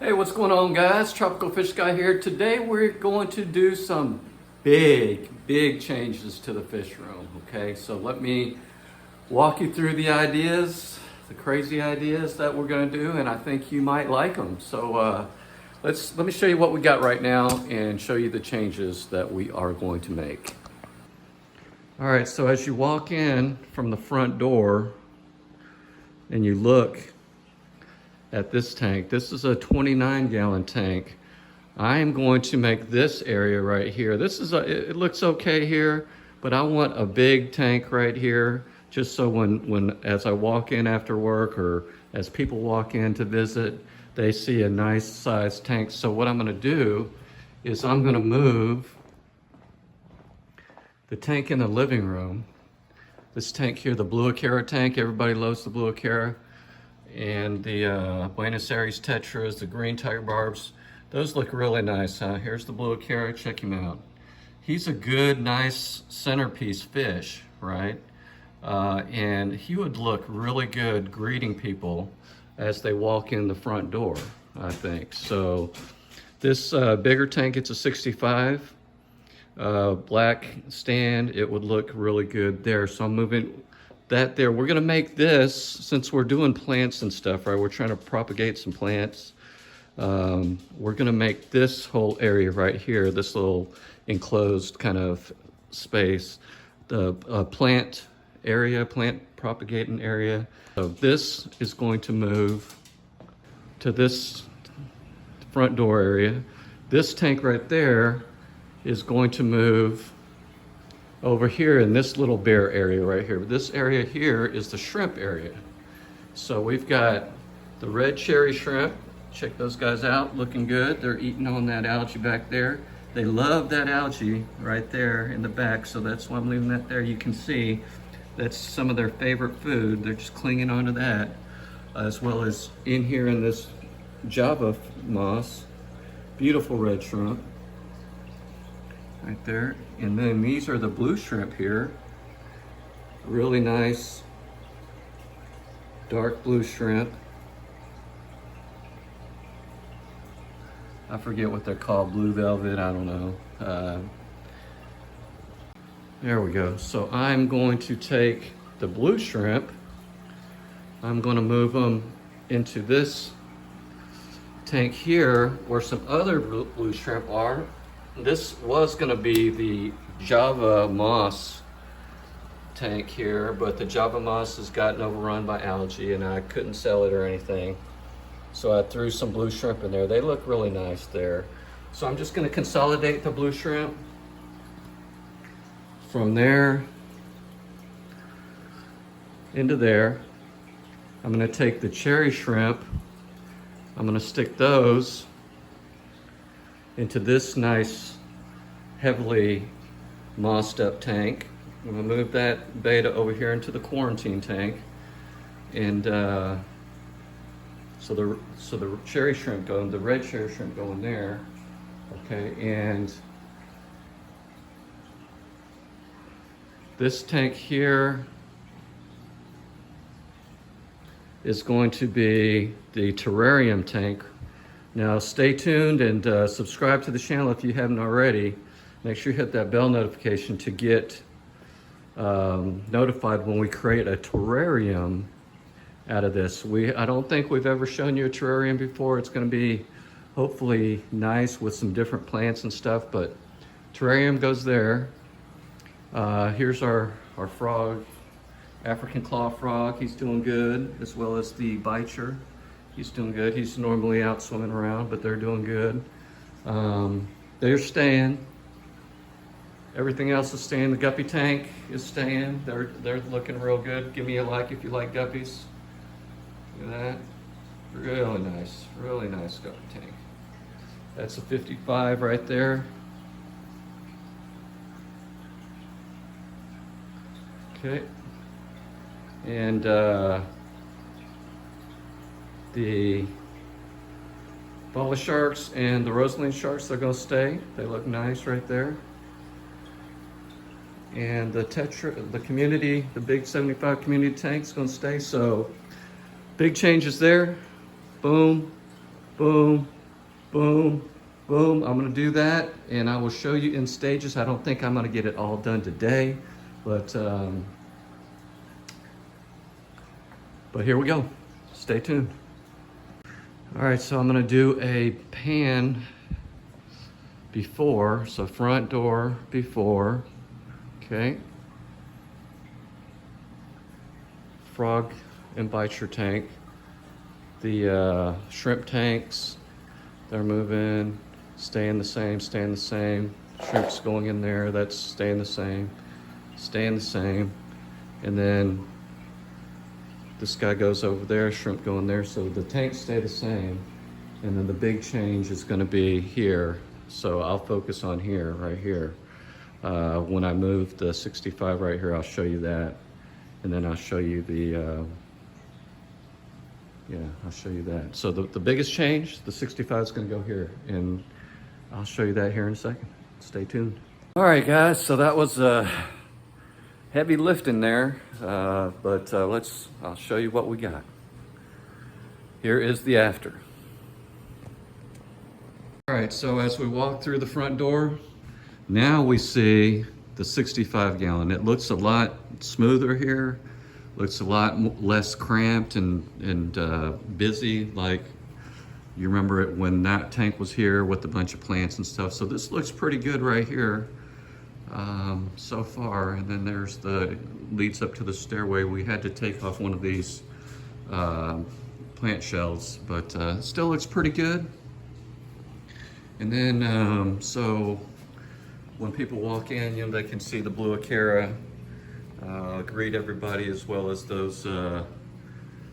Hey, what's going on, guys? Tropical Fish Guy here. Today we're going to do some big changes to the fish room, okay? So let me walk you through the ideas, the crazy ideas that we're gonna do, and I think you might like them. So let me show you what we got right now and show you the changes that we are going to make. All right, so as you walk in from the front door and you look at this tank, this is a 29-gallon tank. I am going to make this area right here. It looks okay here, but I want a big tank right here, just so as I walk in after work or as people walk in to visit, they see a nice sized tank. So what I'm gonna do is I'm gonna move the tank in the living room. This tank here, the Blue Acara tank, everybody loves the Blue Acara. And the Buenos Aires Tetras, the green tiger barbs, those look really nice. Here's the Blue Acara, check him out. He's a good, nice centerpiece fish, right? And he would look really good greeting people as they walk in the front door, I think. So this bigger tank, it's a 65 black stand. It would look really good there. So I'm moving that there. We're gonna make this, since we're doing plants and stuff, right? We're trying to propagate some plants. We're gonna make this whole area right here, this little enclosed kind of space, the plant area, plant propagating area. So this is going to move to this front door area. This tank right there is going to move over here in this little bare area right here. But this area here is the shrimp area. So we've got the red cherry shrimp. Check those guys out, looking good. They're eating on that algae back there. They love that algae right there in the back, so that's why I'm leaving that there. You can see that's some of their favorite food. They're just clinging onto that, as well as in here in this Java moss. Beautiful red shrimp right there. And then these are the blue shrimp here. Really nice dark blue shrimp. I forget what they're called, blue velvet, I don't know. There we go. So I'm going to take the blue shrimp, I'm going to move them into this tank here where some other blue shrimp are. This was going to be the Java moss tank here, but the Java moss has gotten overrun by algae and I couldn't sell it or anything. So I threw some blue shrimp in there. They look really nice there. So I'm just going to consolidate the blue shrimp from there into there. I'm going to take the cherry shrimp. I'm going to stick those into this nice, heavily mossed up tank. I'm gonna move that beta over here into the quarantine tank. And so the cherry shrimp go, the red cherry shrimp go in there. Okay, and this tank here is going to be the terrarium tank. Now stay tuned and subscribe to the channel if you haven't already. Make sure you hit that bell notification to get notified when we create a terrarium out of this. I don't think we've ever shown you a terrarium before. It's going to be hopefully nice with some different plants and stuff, but terrarium goes there. Here's our frog, African claw frog. He's doing good, as well as the bicher. He's doing good. He's normally out swimming around, but they're doing good. They're staying. Everything else is staying. The guppy tank is staying. They're looking real good. Give me a like if you like guppies. Look at that. Really nice guppy tank. That's a 55 right there. Okay. And the Bala sharks and the Rosaline sharks, they're gonna stay. They look nice right there. And the Tetra, the community, the big 75 community tank's gonna stay. So big changes there. Boom, boom, boom, boom. I'm gonna do that and I will show you in stages. I don't think I'm gonna get it all done today, but here we go. Stay tuned. All right, so I'm gonna do a pan before, so front door before, okay. Frog and biter tank. The shrimp tanks, they're moving, staying the same, staying the same. Shrimp's going in there, that's staying the same, staying the same. And then this guy goes over there, shrimp going there, so the tanks stay the same. And then the big change is gonna be here. So I'll focus on here, right here. When I move the 65 right here, I'll show you that. And then I'll show you the, yeah, I'll show you that. So the biggest change, the 65 is gonna go here. And I'll show you that here in a second. Stay tuned. All right, guys, so that was heavy lifting there, but I'll show you what we got. Here is the after. All right, so as we walk through the front door, now we see the 65 gallon. It looks a lot smoother here, looks a lot less cramped and busy, like you remember it when that tank was here with a bunch of plants and stuff. So this looks pretty good right here so far. And then there's the leads up to the stairway. We had to take off one of these plant shells, but still looks pretty good. And then, so when people walk in, you know, they can see the blue Acara, greet everybody, as well as those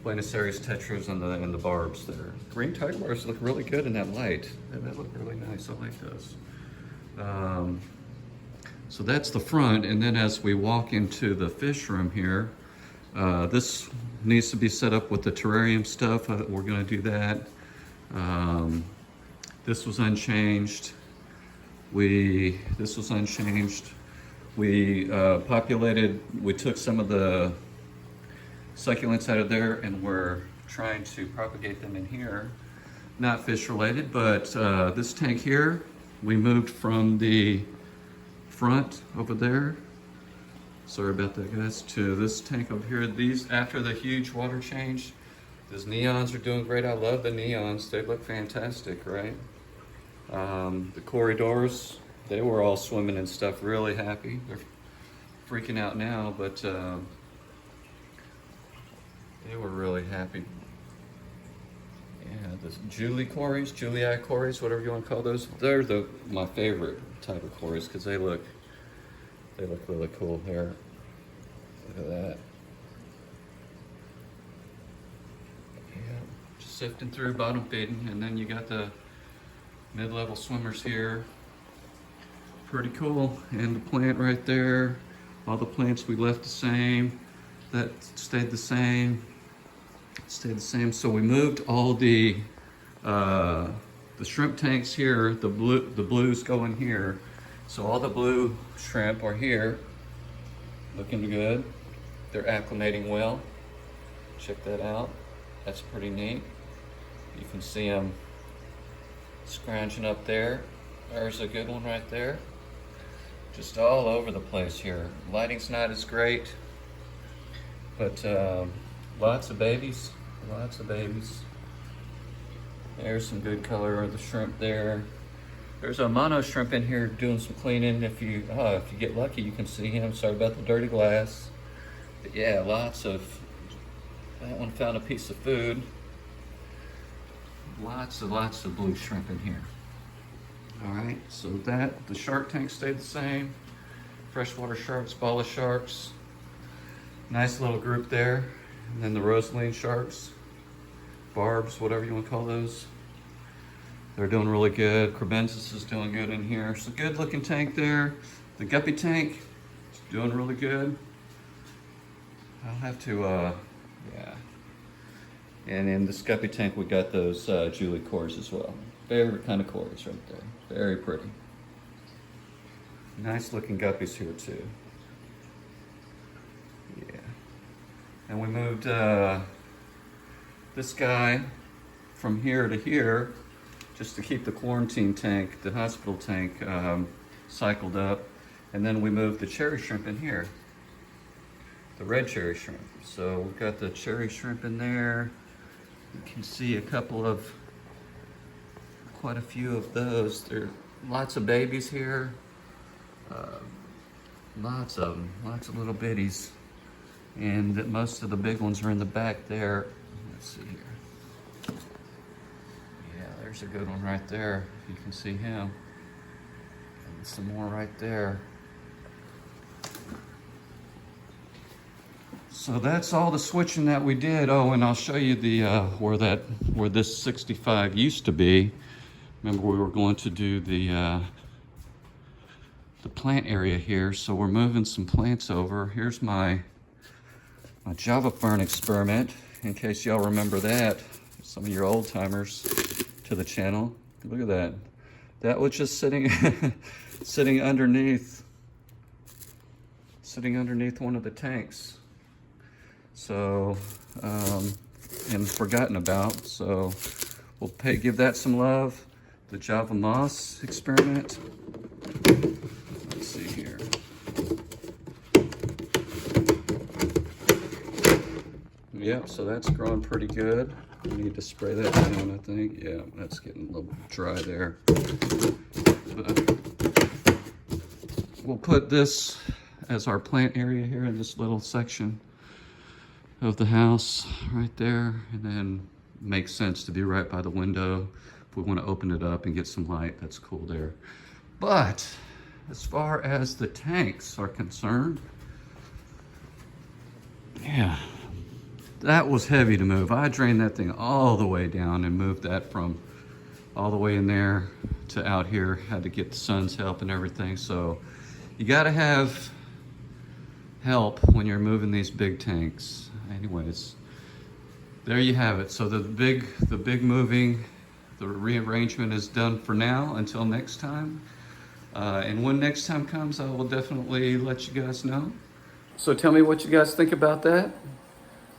Buenos Aires tetras and the barbs there. Green tiger barbs look really good in that light. They look really nice. I like those. So that's the front, and then as we walk into the fish room here, this needs to be set up with the terrarium stuff. We're going to do that. This was unchanged. This was unchanged. We we took some of the succulents out of there and we're trying to propagate them in here. Not fish related, but this tank here, we moved from the front over there, sorry about that guys, to this tank over here. These, after the huge water change, these neons are doing great. I love the neons, they look fantastic, right? The corridors, they were all swimming and stuff, really happy. They're freaking out now, but they were really happy. Yeah, the Julie cories, whatever you want to call those, they're my favorite type of cories because they look really cool here. Look at that. Yeah, just sifting through, bottom feeding, and then you got the mid-level swimmers here. Pretty cool. And the plant right there, all the plants we left the same, that stayed the same. So we moved all the shrimp tanks here, the blues go in here. So all the blue shrimp are here, looking good. They're acclimating well. Check that out. That's pretty neat. You can see them scrounging up there. There's a good one right there. Just all over the place here. Lighting's not as great, but lots of babies, lots of babies. There's some good color of the shrimp there. There's a mono shrimp in here doing some cleaning. If you get lucky, you can see him. Sorry about the dirty glass. But yeah, that one found a piece of food. Lots of blue shrimp in here. All right, so the shark tank stayed the same. Freshwater sharks, bala sharks. Nice little group there. And then the rosaline sharks, barbs, whatever you want to call those. They're doing really good. Crebensis is doing good in here. So good looking tank there. The guppy tank is doing really good. I'll have to, yeah. And in this guppy tank, we got those Julie cores as well. Favorite kind of cores right there. Very pretty. Nice looking guppies here too. Yeah. And we moved this guy from here to here just to keep the quarantine tank, the hospital tank, cycled up. And then we moved the cherry shrimp in here, the red cherry shrimp. So we've got the cherry shrimp in there. You can see quite a few of those. There are lots of babies here. Lots of them, lots of little bitties. And most of the big ones are in the back there. Let's see here. Yeah, there's a good one right there. You can see him. And some more right there. So that's all the switching that we did. Oh, and I'll show you the where this 65 used to be. Remember, we were going to do the plant area here, so we're moving some plants over. Here's my Java fern experiment, in case y'all remember that. Some of your old timers to the channel. Look at that. That was just sitting sitting underneath one of the tanks. So, and forgotten about. So we'll give that some love. The Java moss experiment. Let's see here. Yep, so that's growing pretty good. We need to spray that down, I think. Yeah, that's getting a little dry there. But we'll put this as our plant area here in this little section of the house right there, and then makes sense to be right by the window. If we want to open it up and get some light, that's cool there. But as far as the tanks are concerned, yeah, that was heavy to move. I drained that thing all the way down and moved that from all the way in there to out here. Had to get the son's help and everything. So you got to have help when you're moving these big tanks. Anyways, there you have it. So the big moving, the rearrangement is done for now until next time. And when next time comes, I will definitely let you guys know. So tell me what you guys think about that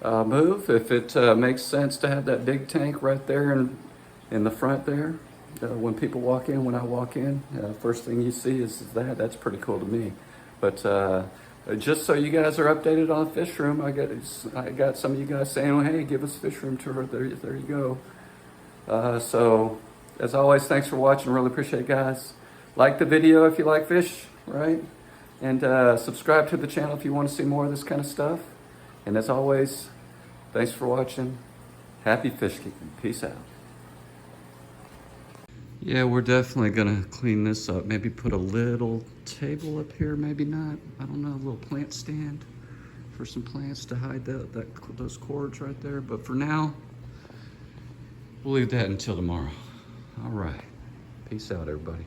move. If it makes sense to have that big tank right there in the front there. When people walk in, when I walk in, first thing you see is that. That's pretty cool to me. But just so you guys are updated on fish room, I got some of you guys saying, oh, hey, give us a fish room tour. There you go. So as always, thanks for watching. Really appreciate it, guys. Like the video if you like fish, right? And subscribe to the channel if you want to see more of this kind of stuff. And as always, thanks for watching. Happy fish keeping. Peace out. Yeah, we're definitely gonna clean this up. Maybe put a little table up here, maybe not. I don't know, a little plant stand for some plants to hide those cords right there. But for now, we'll leave that until tomorrow. All right, peace out, everybody.